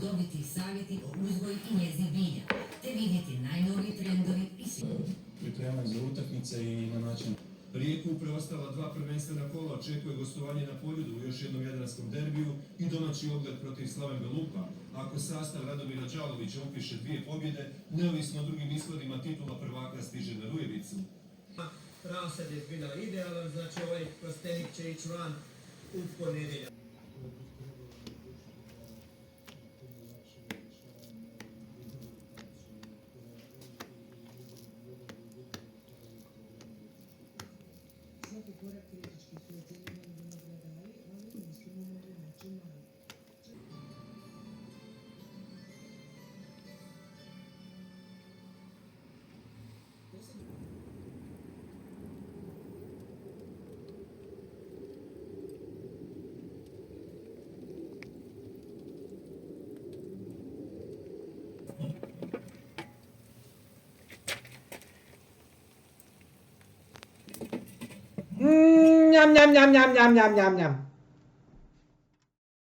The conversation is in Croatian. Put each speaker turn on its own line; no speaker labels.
dobiti savjeti o uzgoju i njezi bilja, te vidjeti najnoviji trendovi i svi.
Pripremaju za utakmice i na način.
Rijeku preostala dva prvenstvena kola očekuje gostovanje na Poljudu u još jednom jadranskom derbiju i domaći ogled protiv Slaven Belupa. Ako sastav Radomira Đalovića upiše 2 pobjede, neovisno o drugim ishodima titula prvaka stiže na Rujevicu.
Rasad je zbilja idealan, znači ovaj plastenik će ići van u ponedjeljak.
Svaki korak kritički su ocjenjivani vinogradari, ali nisu mu mogli naći mali.
Njam, njam, njam, njam, njam, njam, njam, njam.